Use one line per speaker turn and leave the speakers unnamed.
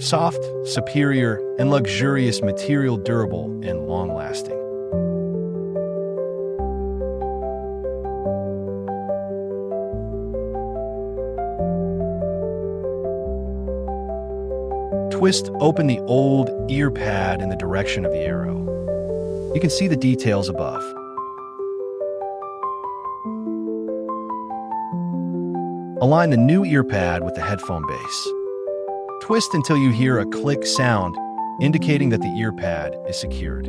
Soft, superior, and luxurious material, durable and long-lasting. Twist open the old Earpad in the direction of the arrow. You can see the details above. Align the new Earpad with the headphone base. Twist until you hear a click sound, indicating that the Earpad is secured.